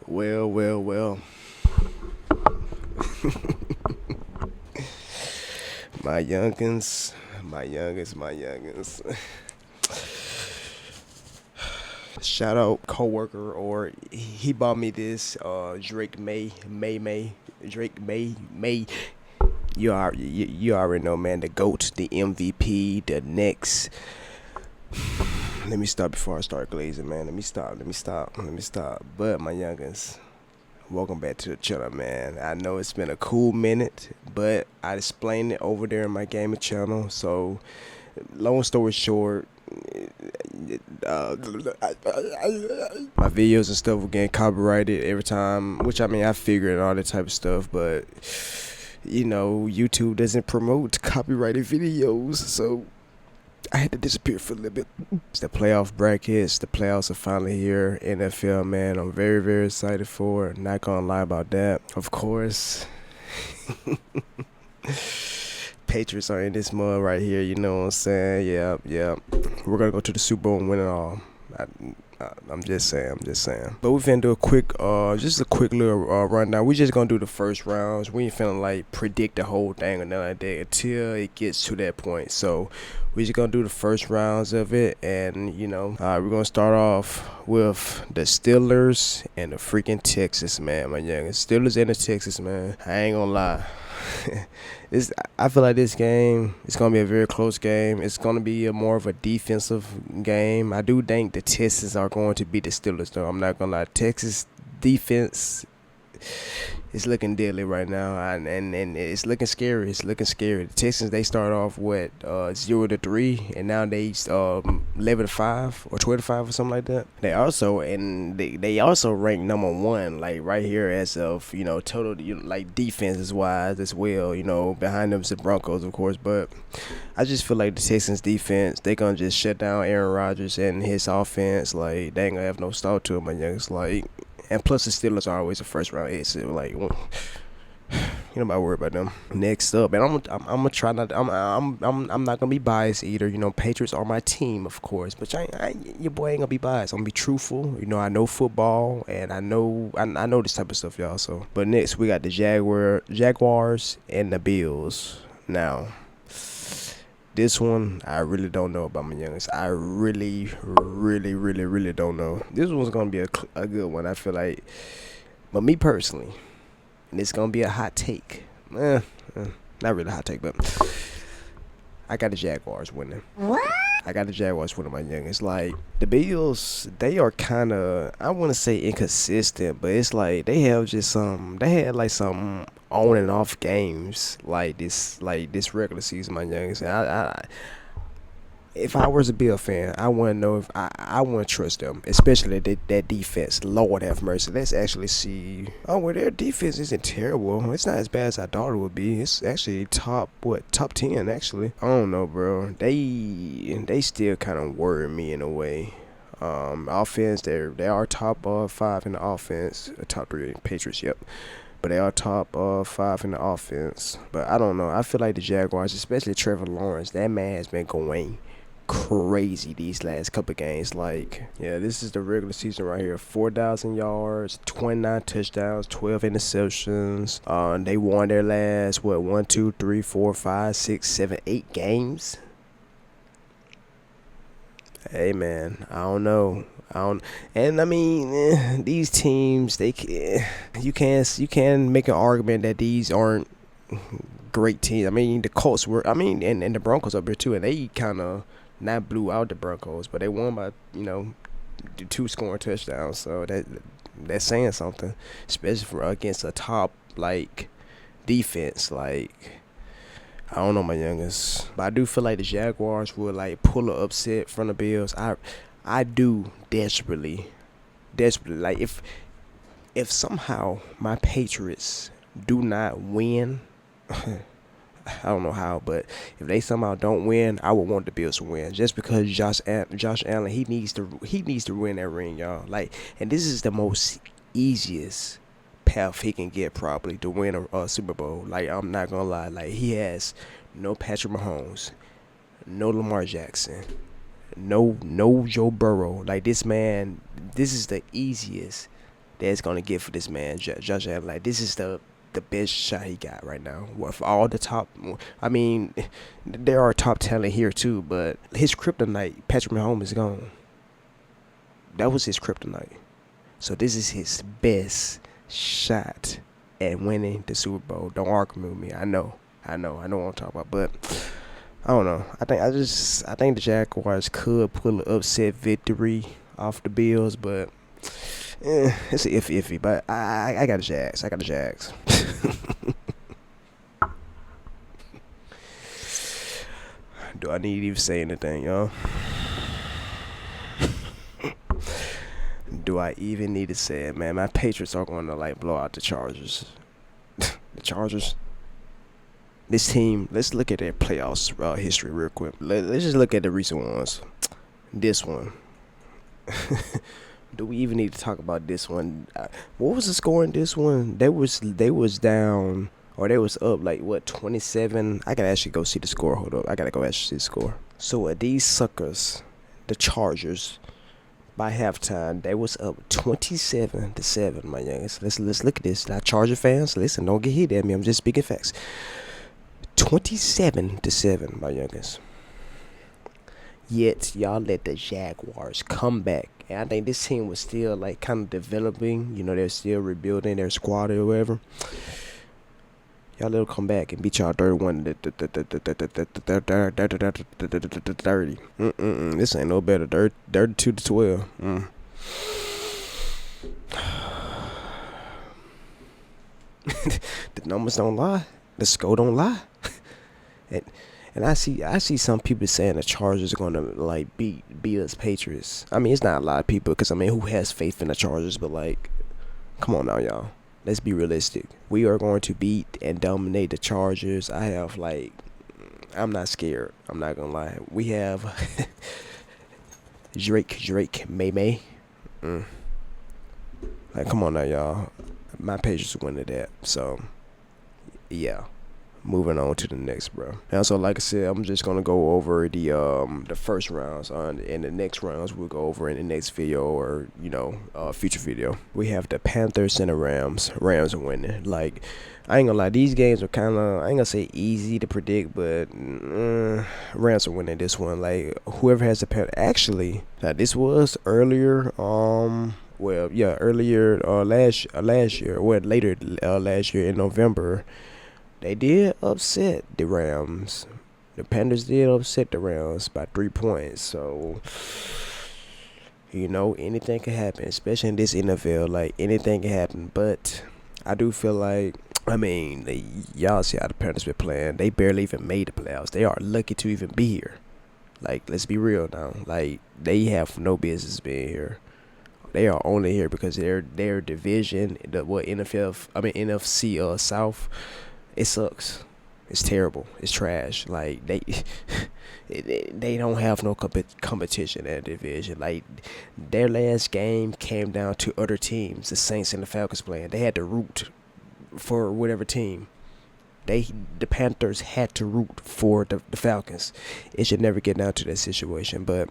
Well. My youngins. Shout out coworker, or he bought me this Drake May. You already know, man. The GOAT, the MVP, the next. Let me stop before I start glazing, man. Let me stop. But my youngins, welcome back to the channel, man. I know it's been a cool minute, but I explained it over there in my gaming channel. So, long story short, my videos and stuff were getting copyrighted every time, which I mean, I figured all that type of stuff, but you know, YouTube doesn't promote copyrighted videos, so I had to disappear for a little bit. It's the playoff brackets. The playoffs are finally here. NFL, man. I'm very, very excited for it. Not gonna lie about that. Of course. Patriots are in this mud right here. You know what I'm saying? Yeah. We're gonna go to the Super Bowl and win it all. I'm just saying. But we finna do a quick, just a quick little rundown. We just gonna do the first rounds. We ain't finna like predict the whole thing or nothing like that until it gets to that point. So we just gonna do the first rounds of it, and you know, we're gonna start off with the Steelers and the freaking Texas, man. My youngest Steelers and the Texas, man. I ain't gonna lie. I feel like this game is gonna be a very close game. It's gonna be more of a defensive game. I do think the Texans are going to beat the Steelers, though. I'm not gonna lie. Texas defense is looking deadly right now, and it's looking scary. The Texans, they start off with 0-3, and now they 11-5 or 12-5 or something like that. They also rank number 1, like right here as of, you know, total, you know, like defenses wise as well. You know, behind them is the Broncos, of course, but I just feel like the Texans defense, they gonna just shut down Aaron Rodgers and his offense. Like, they ain't gonna have no start to it, my youngest. Like, and plus the Steelers are always a first round exit. Like, you know, about worry about them. Next up, and I'm gonna try not. I'm not gonna be biased either. You know, Patriots are my team, of course, but your boy ain't gonna be biased. I'm gonna be truthful. You know, I know football, and I know this type of stuff, y'all. So, but next we got the Jaguars and the Bills. Now, this one, I really don't know about, my youngest. I really don't know. This one's going to be a good one, I feel like. But me personally, and it's going to be a hot take. Not really a hot take, but I got the Jaguars winning. What? I got the Jaguars winning, my youngest. Like, the Bills, they are kind of, I want to say inconsistent, but it's like they had like some on and off games like this regular season, my youngest. And if I was a Bill fan, I want to know if I want to trust them, especially that defense. Lord have mercy. Let's actually see. Oh, well, their defense isn't terrible. It's not as bad as I thought it would be. It's actually top 10 actually. I don't know, bro. They still kind of worry me in a way. Offense, they are top 5 in the offense. Top 3 Patriots, yep. But they are top 5 in the offense. But I don't know. I feel like the Jaguars, especially Trevor Lawrence, that man has been going crazy these last couple games. Like, yeah, this is the regular season right here. 4,000 yards, 29 touchdowns, 12 interceptions. They won their last, 1, 2, 3, 4, 5, 6, 7, 8 games. Hey, man, I don't know. And I mean, these teams, you can make an argument that these aren't great teams. I mean, the Colts were, and the Broncos up here too, and they kind of not blew out the Broncos, but they won by, you know, 2 scoring touchdowns. So that's saying something, especially for against a top like defense. Like, I don't know, my youngest, but I do feel like the Jaguars will like pull an upset from the Bills. I do desperately. Like, if somehow my Patriots do not win, I don't know how, but if they somehow don't win, I would want the Bills to win, just because Josh Allen, he needs to win that ring, y'all. Like, and this is the most easiest path he can get probably to win a Super Bowl. Like, I'm not gonna lie, like, he has no Patrick Mahomes, no Lamar Jackson, No Joe Burrow. Like, this man, this is the easiest that's gonna get for this man, Josh Allen. Like, this is the best shot he got right now. With all the top, I mean, there are top talent here too, but his kryptonite, Patrick Mahomes, is gone. That was his kryptonite. So this is his best shot at winning the Super Bowl. Don't argue with me. I know what I'm talking about, but I don't know. I think the Jaguars could pull an upset victory off the Bills, but it's iffy. But I got the Jags. Do I need to even say anything, y'all? Do I even need to say it, man? My Patriots are going to blow out the Chargers. The Chargers. This team, let's look at their playoffs history real quick. Let's just look at the recent ones. This one. Do we even need to talk about this one? What was the score in this one? They was down, or they was up 27. I gotta actually go see the score. Hold up, I gotta go actually see the score. So these suckers, the Chargers, by halftime they was up 27-7. My youngins, let's look at this. Now, Charger fans, listen, don't get heated at me. I'm just speaking facts. 27-7, my youngins. Yet y'all let the Jaguars come back, and I think this team was still kind of developing. You know, they're still rebuilding their squad or whatever. Y'all let them come back and beat y'all 31-30. This ain't no better. 32-12. The numbers don't lie. The score don't lie. And I see some people saying the Chargers are gonna beat us Patriots. I mean, it's not a lot of people, because who has faith in the Chargers? But come on now, y'all. Let's be realistic. We are going to beat and dominate the Chargers. I have I'm not scared. I'm not gonna lie. We have Drake May. Come on now, y'all. My Patriots winning that. So yeah. Moving on to the next, bro. Now, so like I said, I'm just gonna go over the first rounds, and the next rounds we'll go over in the next video, or future video. We have the Panthers and the Rams. Rams are winning. I ain't gonna lie, these games are kind of, I ain't gonna say easy to predict, but Rams are winning this one. Whoever has the Panthers. Actually, now this was earlier. Earlier last year, later last year in November. They did upset the Rams. The Panthers did upset the Rams by 3 points. So, anything can happen, especially in this NFL. Anything can happen. But I do feel y'all see how the Panthers been playing. They barely even made the playoffs. They are lucky to even be here. Let's be real now. They have no business being here. They are only here because their division, NFC South. It sucks. It's terrible. It's trash. They don't have no competition in that division. Their last game came down to other teams, the Saints and the Falcons playing. They had to root for whatever team. The Panthers had to root for the Falcons. It should never get down to that situation. But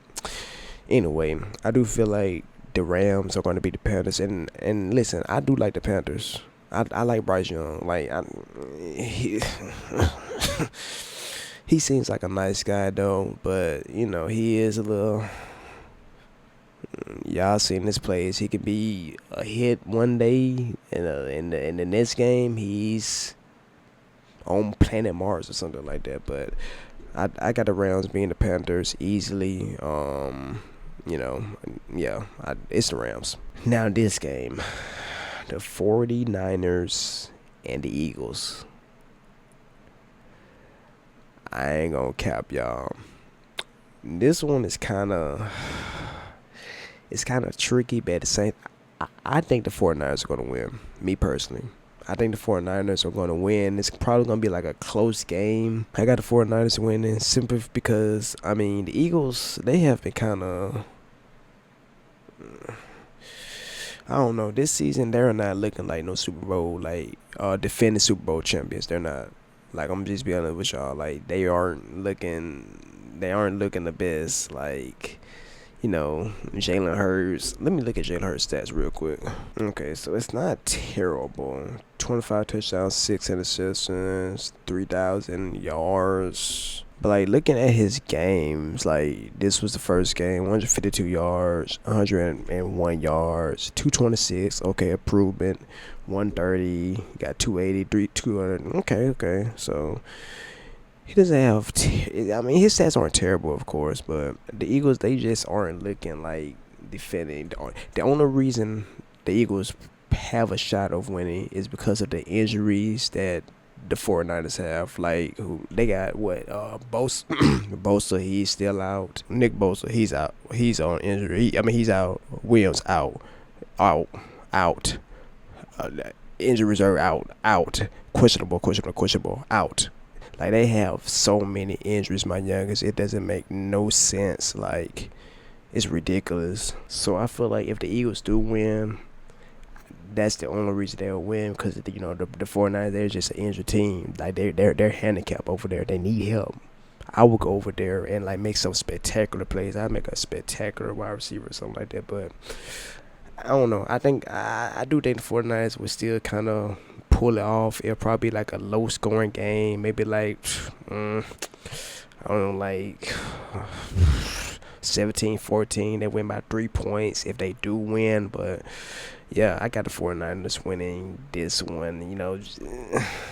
anyway, I do feel like the Rams are going to beat the Panthers. And listen, I do like the Panthers. I like Bryce Young. He seems like a nice guy though, but he is a little. Y'all seen this plays. He could be a hit one day, and in the next game he's on planet Mars or something like that. But I got the Rams being the Panthers easily. It's the Rams. Now this game. The 49ers and the Eagles. I ain't gonna cap y'all. This one is kind of tricky, but at the same, I think the 49ers are gonna win. Me personally, I think the 49ers are gonna win. It's probably gonna be a close game. I got the 49ers winning simply because the Eagles, they have been kind of. I don't know. This season, they're not looking like no Super Bowl, defending Super Bowl champions. They're not. I'm just be honest with y'all. They aren't looking they aren't looking the best. Like, Jalen Hurts. Let me look at Jalen Hurts stats real quick. Okay, so it's not terrible. 25 touchdowns, 6 interceptions, 3,000 yards. But like looking at his games, like this was the first game, 152 yards, 101 yards, 226. Okay, improvement. 130, got 280, 200. Okay. So he doesn't have. His stats aren't terrible, of course, but the Eagles, they just aren't looking like defending. The only reason the Eagles have a shot of winning is because of the injuries that the 49ers have. Like, who they got? What? Bosa, Bosa, he's still out. Nick Bosa, he's out. He's on injury. He's out. Williams out. Injury reserve out. Questionable, out. Like, they have so many injuries, my youngest. It doesn't make no sense. Like, it's ridiculous. So I feel like if the Eagles do win, that's the only reason they'll win, because the 49ers, they're just an injured team. Like, they're handicapped over there. They need help. I would go over there and like make some spectacular plays. I'd make a spectacular wide receiver or something like that. But I don't know. I do think the 49ers would still kind of pull it off. It'll probably be like a low scoring game. Maybe like I don't know, like 17-14. They win by 3 points if they do win. But yeah, I got the 49ers winning this one,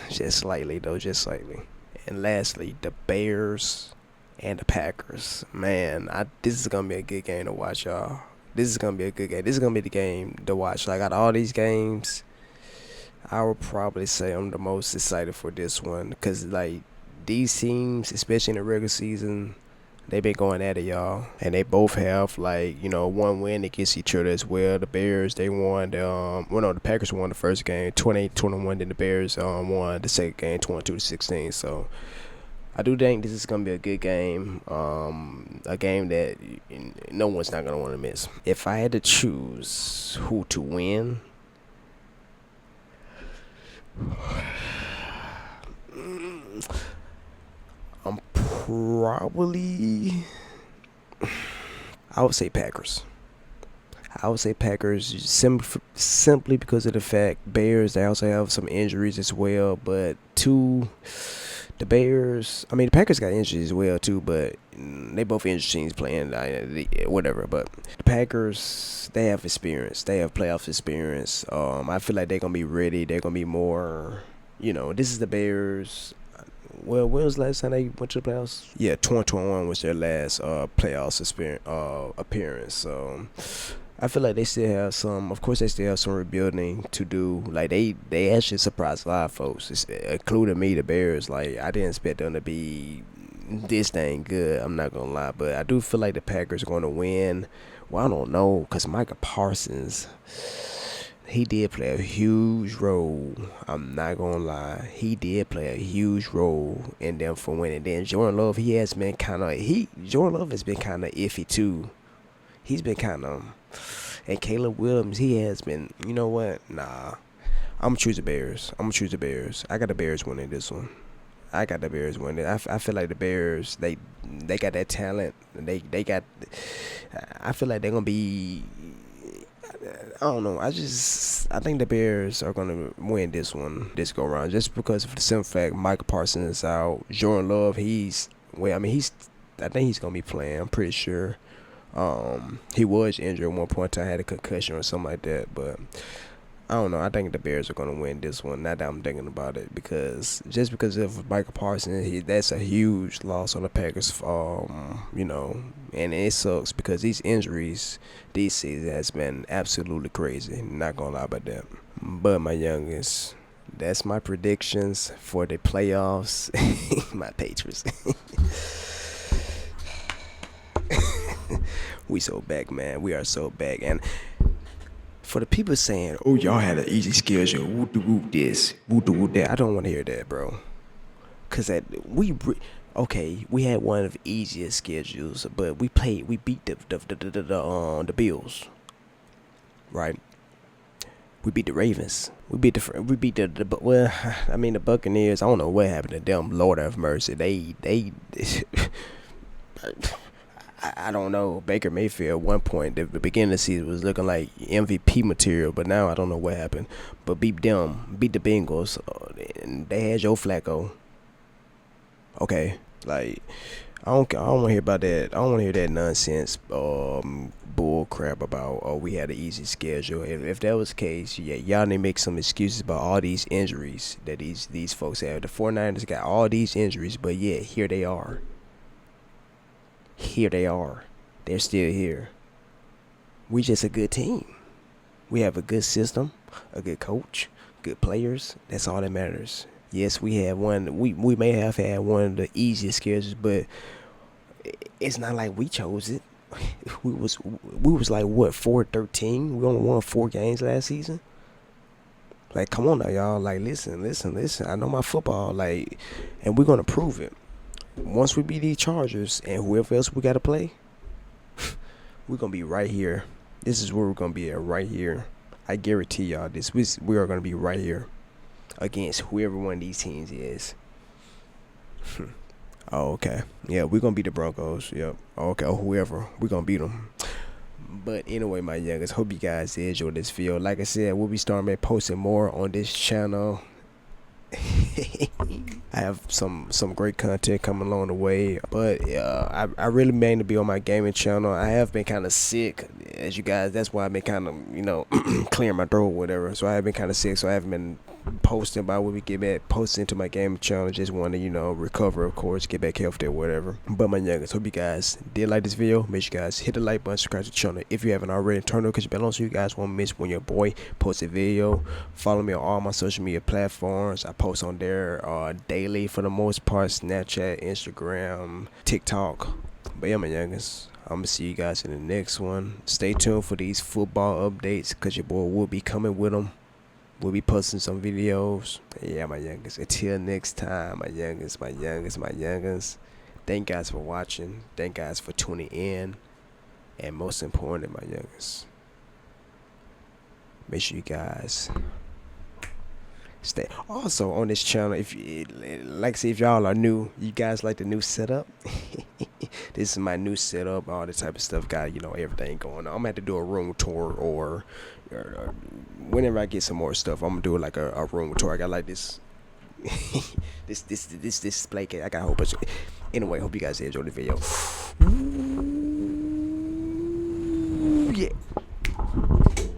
just slightly though, just slightly. And lastly, the Bears and the Packers. Man, this is going to be a good game to watch, y'all. This is going to be a good game. This is going to be the game to watch. Like, out of all these games, I would probably say I'm the most excited for this one, because, like, these teams, especially in the regular season, they been going at it, y'all. And they both have, like, one win against each other as well. The Bears, they won. The Packers won the first game, 28-21. Then the Bears won the second game, 22-16. So I do think this is going to be a good game. A game that no one's not going to want to miss. If I had to choose who to win, probably, I would say Packers. Simply because of the fact Bears, they also have some injuries as well. But the Packers got injuries as well too, but they both injured teams playing whatever. But the Packers, they have experience. They have playoff experience. I feel like they're gonna be ready. They're gonna be more. This is the Bears. Well, when was the last time they went to the playoffs? Yeah, 2021 was their last playoffs appearance. So I feel like they still have some. Of course, they still have some rebuilding to do. Like, they actually surprised a lot of folks, including me, the Bears. Like, I didn't expect them to be this dang good. I'm not gonna lie, but I do feel like the Packers are gonna win. Well, I don't know, cause Micah Parsons, he did play a huge role. I'm not gonna lie. He did play a huge role in them for winning. Then Jordan Love, Jordan Love has been kind of iffy too. He's been kind of, and Caleb Williams, he has been. You know what? Nah, I'm gonna choose the Bears. I got the Bears winning this one. I feel like the Bears, they got that talent. They got. I feel like they're gonna be. I don't know. I think the Bears are gonna win this go around, just because of the simple fact Michael Parsons is out. Jordan Love, I think he's gonna be playing. I'm pretty sure. He was injured at one point in time, had a concussion or something like that, but I don't know. I think the Bears are gonna win this one. Now that I'm thinking about it, because of Michael Parsons, that's a huge loss on the Packers. And it sucks because these injuries this season has been absolutely crazy. Not gonna lie about that. But my youngest, that's my predictions for the playoffs. My Patriots. We so back, man. We are so back. And for the people saying, "Oh, y'all had an easy schedule, whoop de whoop this, whoop de whoop that," I don't want to hear that, bro. Cause we had one of the easiest schedules, but we beat the Bills, right? We beat the Ravens. We beat the Buccaneers. I don't know what happened to them. Lord have mercy. They I don't know. Baker Mayfield at one point, the beginning of the season was looking like MVP material, but now I don't know what happened. But beat the Bengals, and they had Joe Flacco. Okay, like I don't want to hear about that. I don't want to hear that nonsense, bull crap about we had an easy schedule. If that was the case, yeah, y'all need to make some excuses about all these injuries that these folks have. The 49ers got all these injuries, but yeah, here they are. Here they are. They're still here. We just a good team. We have a good system, a good coach, good players. That's all that matters. Yes, we have one. We may have had one of the easiest schedules, but it's not like we chose it. We was like what 4-13. We only won 4 games last season. Like, come on now, y'all. Like, listen. I know my football. Like, and we're gonna prove it. Once we beat these Chargers and whoever else we got to play, we're going to be right here. This is where we're going to be at, right here. I guarantee y'all this. We are going to be right here against whoever one of these teams is. Oh, okay. Yeah, we're going to beat the Broncos. Yep. Okay, whoever. We're going to beat them. But anyway, my youngest, hope you guys enjoyed this video. Like I said, we'll be starting posting more on this channel. I have some great content coming along the way, but I really mean to be on my gaming channel. I have been kind of sick, as you guys. That's why I've been kind of clearing my throat or whatever. So I have been kind of sick, so I haven't been posting about when we get back, posting to my gaming channel. Just want to recover, of course, get back healthy or whatever. But my youngest, hope you guys did like this video. Make sure you guys hit the like button, subscribe to the channel if you haven't already. Turn on the bell on so you guys won't miss when your boy posts a video. Follow me on all my social media platforms. I post on there daily for the most part: Snapchat, Instagram, TikTok. But yeah, my youngest, I'm gonna see you guys in the next one. Stay tuned for these football updates, because your boy will be coming with them. We'll be posting some videos. Yeah, my youngest. Until next time, my youngest. Thank guys for watching. Thank guys for tuning in. And most importantly, my youngest, make sure you guys stay. Also on this channel, if y'all are new, you guys like the new setup. This is my new setup, all this type of stuff. Got everything going on. I'm gonna have to do a room tour, or whenever I get some more stuff, I'm gonna do like a room tour. I got like this this display case. I got a whole bunch of. Anyway, hope you guys enjoyed the video.